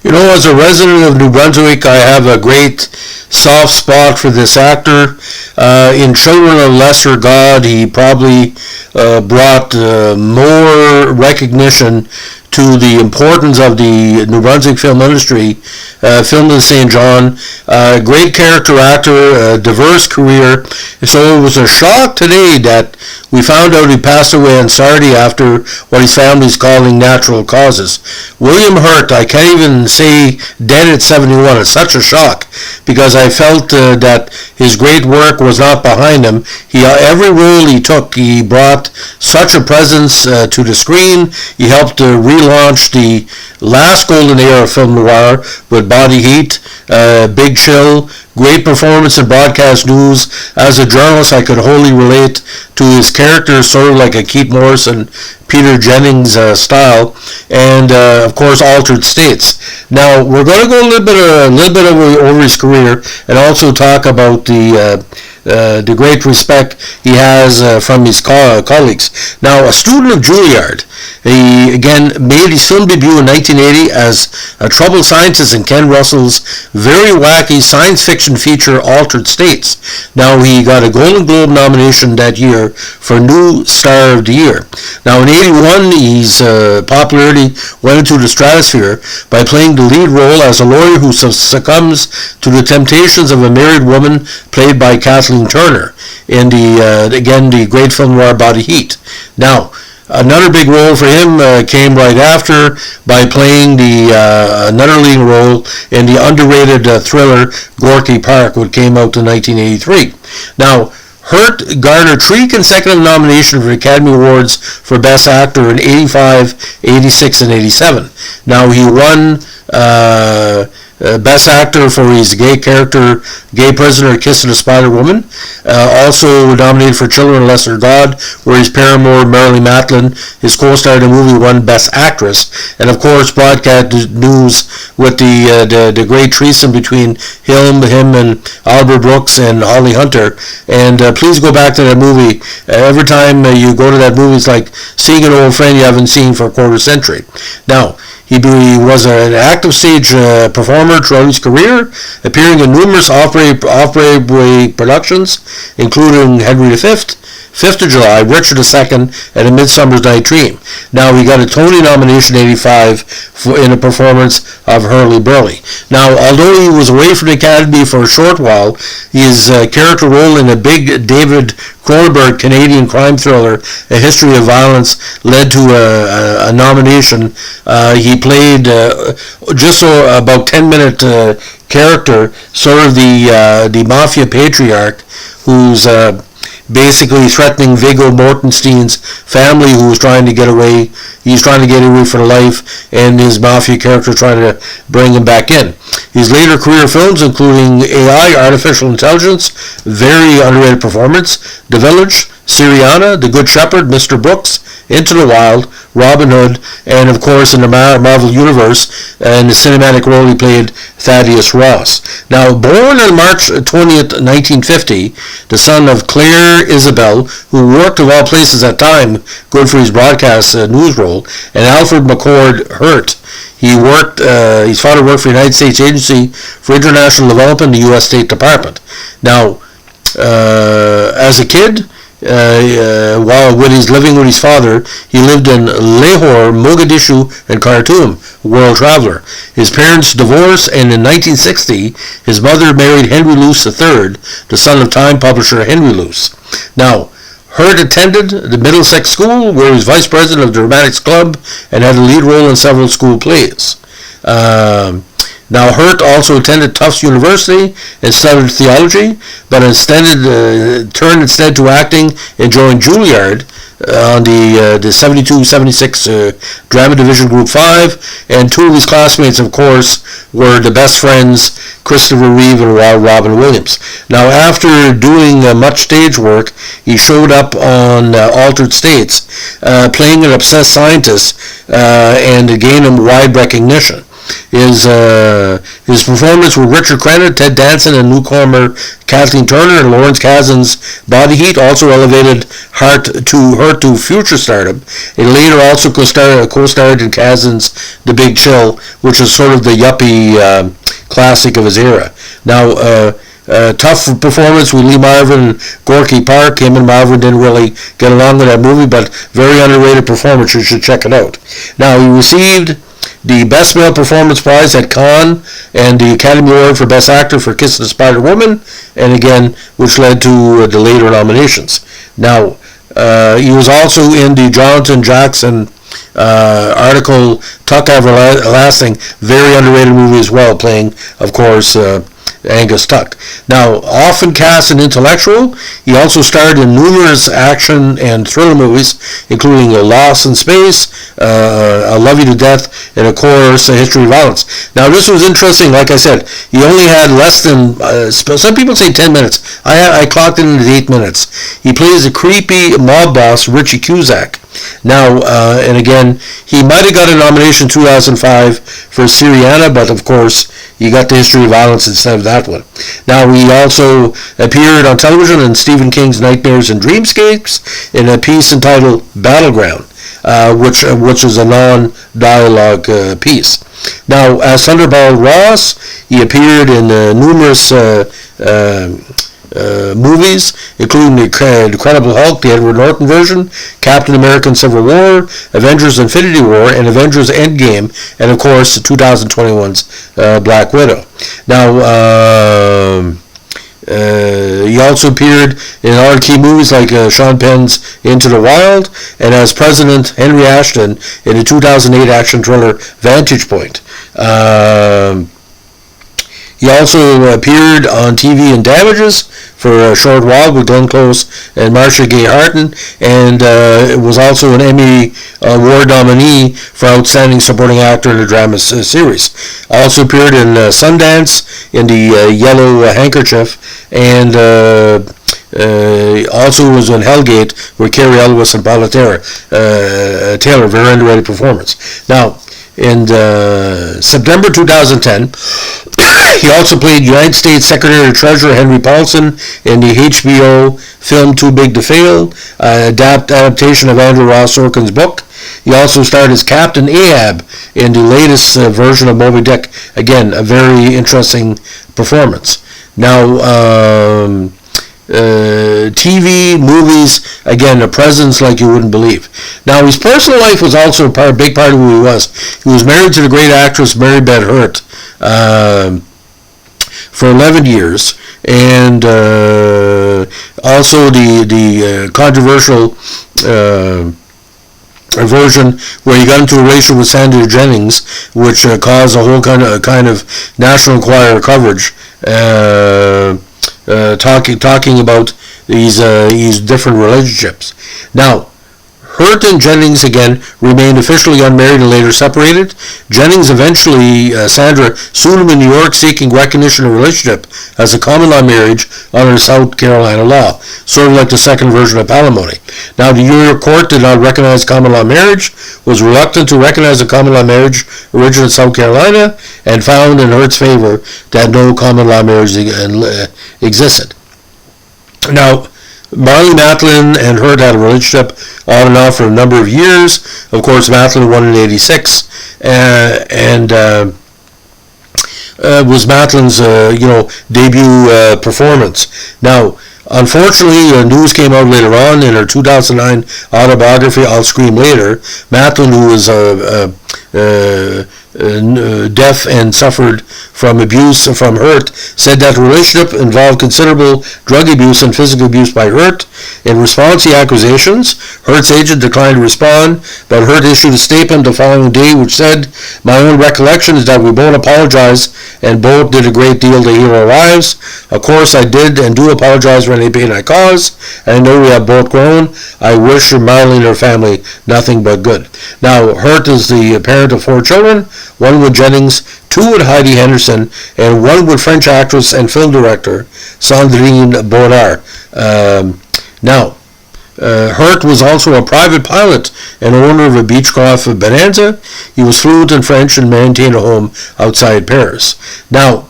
You know, as a resident of New Brunswick, I have a great soft spot for this actor. In Children of Lesser God, he probably brought more recognition to the importance of the New Brunswick film industry, filmed in St. John. Great character actor, diverse career. So it was a shock today that we found out he passed away on Saturday after what his family's calling natural causes. William Hurt, I can't even say dead at 71. It's such a shock because I felt that his great work was not behind him. Every role he took, he brought such a presence to the screen. He helped relaunch the last golden era of film noir with Body Heat, Big Chill. Great performance in broadcast news. As a journalist, I could wholly relate to his character, sort of like a Keith Morrison, Peter Jennings style, and of course, Altered States. Now we're going to go a little bit over his career, and also talk about the great respect he has from his colleagues. Now, a student of Juilliard, he again made his film debut in 1980 as a troubled scientist in Ken Russell's very wacky science fiction feature Altered States. Now, he got a Golden Globe nomination that year for New Star of the Year. Now, in 81, his popularity went into the stratosphere by playing the lead role as a lawyer who succumbs to the temptations of a married woman played by Kathleen Turner in the great film noir Body Heat. Now, another big role for him came right after by playing another leading role in the underrated thriller Gorky Park, which came out in 1983. Now, Hurt garnered 3 consecutive nominations for Academy Awards for Best Actor in 85, 86, and 87. Now, he won Best Actor for his gay prisoner Kiss of the Spider Woman. Also nominated for Children of Lesser God, where his paramour Marilyn Matlin, his co-star in the movie, won Best Actress. And of course, broadcast news with the great threesome between him and Albert Brooks and Holly Hunter. And please go back to that movie. Every time you go to that movie, it's like seeing an old friend you haven't seen for a quarter century. Now, he was an active stage performer throughout his career, appearing in numerous off-Broadway productions, including Henry V, 5th of July, Richard II, and A Midsummer's Night Dream. Now, he got a Tony nomination in 85 in a performance of Hurly Burly. Now, although he was away from the Academy for a short while, his character role in a big David Cronenberg Canadian crime thriller, A History of Violence, led to a nomination. He played just about 10-minute character, sort of the mafia patriarch, who's basically threatening Viggo Mortenstein's family, who was trying to get away. He's trying to get away for life, and his mafia character trying to bring him back in. His later career films, including AI, Artificial Intelligence, very underrated performance, The Village, Syriana, The Good Shepherd, Mr. Brooks, Into the Wild, Robin Hood, and of course in the Marvel Universe, in the cinematic role he played Thaddeus Ross. Now, born on March 20th, 1950, the son of Claire Isabel, who worked of all places at time, good for his broadcast news role, and Alfred McCord Hurt. His father worked for the United States Agency for International Development, the U.S. State Department. Now, as a kid, while when he's living with his father, he lived in Lahore, Mogadishu, and Khartoum, world traveler. His parents divorced, and in 1960, his mother married Henry Luce III, the son of Time publisher Henry Luce. Now, Hurt attended the Middlesex School, where he was vice president of the Dramatics Club and had a lead role in several school plays. Now, Hurt also attended Tufts University and studied theology, but turned instead to acting and joined Juilliard on the 72-76 Drama Division Group 5, and 2 of his classmates, of course, were the best friends, Christopher Reeve and Robin Williams. Now, after doing much stage work, he showed up on Altered States, playing an obsessed scientist, and gained him wide recognition. His performance with Richard Crenna, Ted Danson, and newcomer Kathleen Turner and Lawrence Kasdan's Body Heat also elevated Hurt to future stardom. And later also co-starred in Kasdan's The Big Chill, which is sort of the yuppie classic of his era. Now, tough performance with Lee Marvin and Gorky Park. Him and Marvin didn't really get along with that movie, but very underrated performance. You should check it out. Now, he received the Best Male Performance Prize at Cannes and the Academy Award for Best Actor for Kiss of the Spider Woman, and again, which led to the later nominations. Now, he was also in the Jonathan Jackson article Tuck Everlasting, very underrated movie as well, playing, of course, Angus Tuck. Now, often cast an intellectual, he also starred in numerous action and thriller movies, including Lost in Space, I Love You to Death, and of course, A History of Violence. Now, this was interesting. Like I said, he only had less than, some people say 10 minutes. I clocked it in at 8 minutes. He plays a creepy mob boss, Richie Cusack. Now, and again, he might have got a nomination in 2005 for Syriana, but of course, he got The History of Violence instead of that one. Now, he also appeared on television in Stephen King's Nightmares and Dreamscapes in a piece entitled Battleground, which is a non-dialogue piece. Now, as Thunderball Ross, he appeared in numerous movies, including The Incredible Hulk, the Edward Norton version, Captain America Civil War, Avengers Infinity War, and Avengers Endgame, and of course 2021's Black Widow. Now, he also appeared in other key movies like Sean Penn's Into the Wild, and as President Henry Ashton in the 2008 action thriller Vantage Point. He also appeared on TV in Damages for a short while with Glenn Close and Marcia Gay Harden, and was also an Emmy Award nominee for Outstanding Supporting Actor in a Drama Series. Also appeared in Sundance in The Yellow Handkerchief, and also was in Hellgate with Carrie Elwes and Paula Taylor, very underrated performance. Now, in September 2010, he also played United States Secretary of Treasurer Henry Paulson in the HBO film Too Big to Fail, adaptation of Andrew Ross Sorkin's book. He also starred as Captain Ahab in the latest version of Moby Dick. Again, a very interesting performance. Now, TV, movies, again, a presence like you wouldn't believe. Now, his personal life was also a big part of who he was. He was married to the great actress Mary Beth Hurt for 11 years, and also the controversial version where he got into a relation with Sandra Jennings, which caused a whole kind of National Enquirer coverage. Talking about these different relationships. Now, Hurt and Jennings again remained officially unmarried and later separated. Jennings eventually, Sandra, sued him in New York seeking recognition of relationship as a common law marriage under South Carolina law, sort of like the second version of alimony. Now, the New York court did not recognize common law marriage, was reluctant to recognize a common law marriage originated in South Carolina, and found in Hurt's favor that no common law marriage existed. Now, Marlee Matlin and Hurt had a relationship on and off for a number of years. Of course, Matlin won in '86, and was Matlin's debut performance. Now, unfortunately, news came out later on in her 2009 autobiography, I'll Scream Later. Matlin, who was deaf and suffered from abuse from Hurt, said that the relationship involved considerable drug abuse and physical abuse by Hurt. In response to the accusations, Hurt's agent declined to respond, but Hurt issued a statement the following day which said, "My own recollection is that we both apologized and both did a great deal to heal our lives. Of course, I did and do apologize for any pain I caused, and I know we have both grown. I wish Marlee and her family nothing but good." Now, Hurt is the parent of 4 children, one with Jennings, 2 with Heidi Henderson, and 1 with French actress and film director Sandrine Baudard. Now, Hurt was also a private pilot and owner of a Beechcroft Bonanza. He was fluent in French and maintained a home outside Paris. Now,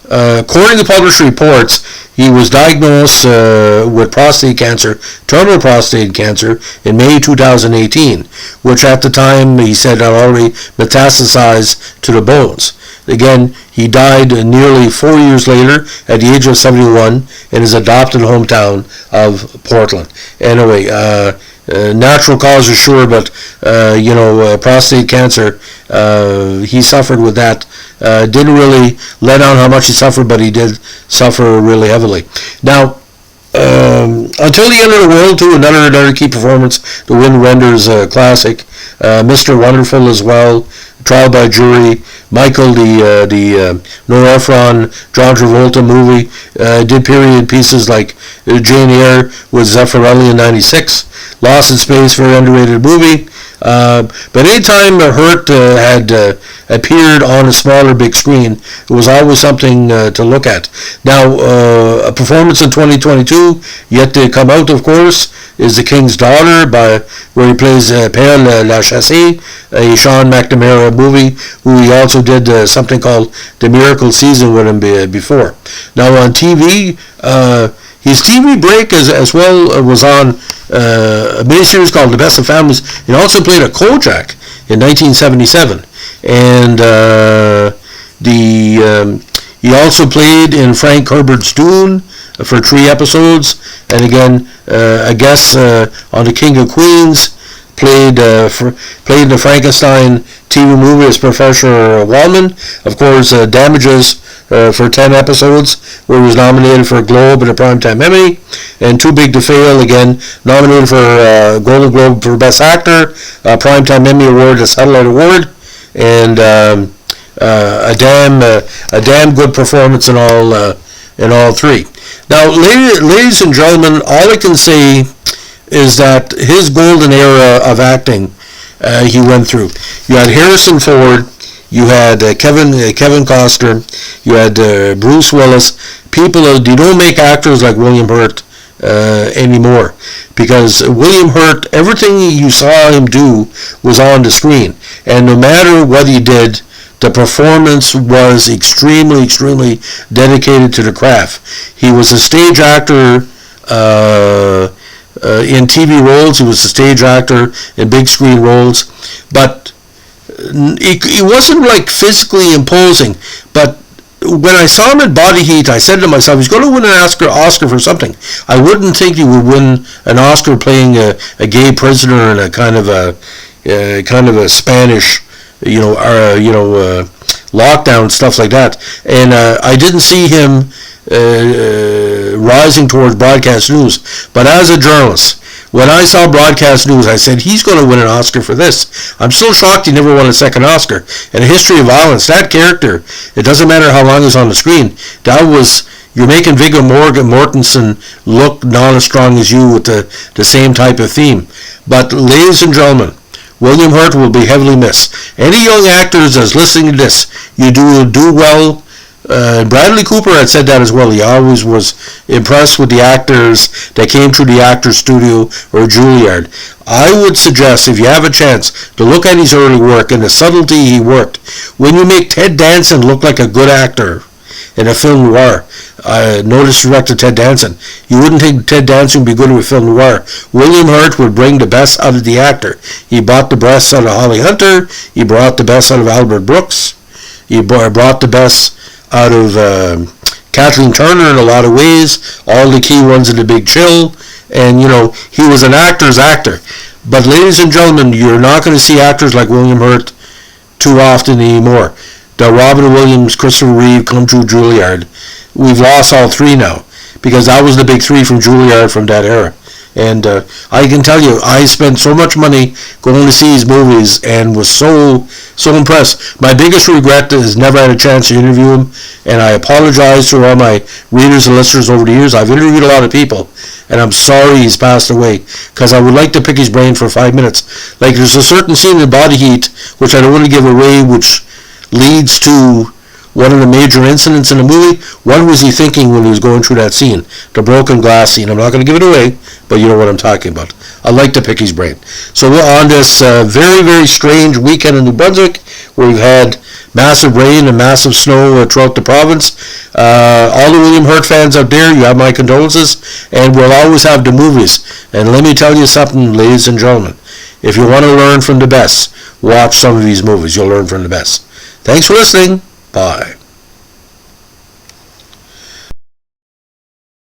according to published reports, he was diagnosed with prostate cancer, terminal prostate cancer, in May 2018, which at the time he said had already metastasized to the bones. Again, he died nearly 4 years later at the age of 71 in his adopted hometown of Portland. Anyway, natural causes, sure, but prostate cancer, he suffered with that. Didn't really let on how much he suffered, but he did suffer really heavily. Now, Until the End of the World, too, another key performance. The Wind Renders classic. Mr. Wonderful as well. Trial by Jury. Michael, the Nora Ephron, John Travolta movie. Did period pieces like Jane Eyre with Zeffirelli in '96. Lost in Space, very underrated movie. But anytime Hurt had appeared on a smaller big screen, it was always something to look at. Now, a performance in 2022, yet to come out, of course, is The King's Daughter, where he plays Père Lachaise, a Sean McNamara movie, who he also did something called The Miracle Season with him before. Now, on TV, his TV break as well was on a miniseries called The Best of Families. He also played a Kojak in 1977, and he also played in Frank Herbert's Dune for 3 episodes, and again a guest on The King of Queens. Played in the Frankenstein TV movie as Professor Wallman. Of course, Damages for 10 episodes, where he was nominated for a Globe and a Primetime Emmy. And Too Big to Fail, again, nominated for Golden Globe for Best Actor, Primetime Emmy Award, a Satellite Award, and a damn good performance in all 3. Now, ladies and gentlemen, all I can say is that his golden era of acting he went through. You had Harrison Ford, you had Kevin Costner, you had Bruce Willis. People you don't make actors like William Hurt anymore, because William Hurt, everything you saw him do was on the screen, and no matter what he did, the performance was extremely, extremely dedicated to the craft. He was a stage actor in TV roles. He was a stage actor in big screen roles, but he wasn't like physically imposing. But when I saw him in Body Heat, I said to myself, he's going to win an Oscar for something. I wouldn't think he would win an Oscar playing a gay prisoner in a kind of a Spanish, lockdown, stuff like that. And I didn't see him rising towards broadcast news. But as a journalist, when I saw broadcast news, I said, he's going to win an Oscar for this. I'm still shocked he never won a second Oscar. In A History of Violence, that character, it doesn't matter how long he's on the screen, you're making Viggo Mortensen look not as strong as you with the same type of theme. But ladies and gentlemen, William Hurt will be heavily missed. Any young actors that's listening to this, you do well. Bradley Cooper had said that as well. He always was impressed with the actors that came through the Actors Studio or Juilliard. I would suggest, if you have a chance, to look at his early work and the subtlety he worked. When you make Ted Danson look like a good actor in a film noir, notice director Ted Danson, you wouldn't think Ted Danson would be good with film noir. William Hurt would bring the best out of the actor. He brought the best out of Holly Hunter. He brought the best out of Albert Brooks. He brought the best out of Kathleen Turner in a lot of ways, all the key ones in The Big Chill, and he was an actor's actor. But ladies and gentlemen, you're not going to see actors like William Hurt too often anymore. The Robin Williams, Christopher Reeve come through Juilliard. We've lost all 3 now, because that was the big 3 from Juilliard from that era. And I can tell you, I spent so much money going to see his movies and was so impressed. My biggest regret is never had a chance to interview him, and I apologize to all my readers and listeners over the years. I've interviewed a lot of people, and I'm sorry he's passed away, because I would like to pick his brain for 5 minutes. Like, there's a certain scene in Body Heat, which I don't want to give away, which leads to one of the major incidents in the movie. What was he thinking when he was going through that scene? The broken glass scene. I'm not going to give it away, but you know what I'm talking about. I'd like to pick his brain. So we're on this very, very strange weekend in New Brunswick where we've had massive rain and massive snow throughout the province. All the William Hurt fans out there, you have my condolences, and we'll always have the movies. And let me tell you something, ladies and gentlemen. If you want to learn from the best, watch some of these movies. You'll learn from the best. Thanks for listening. Bye.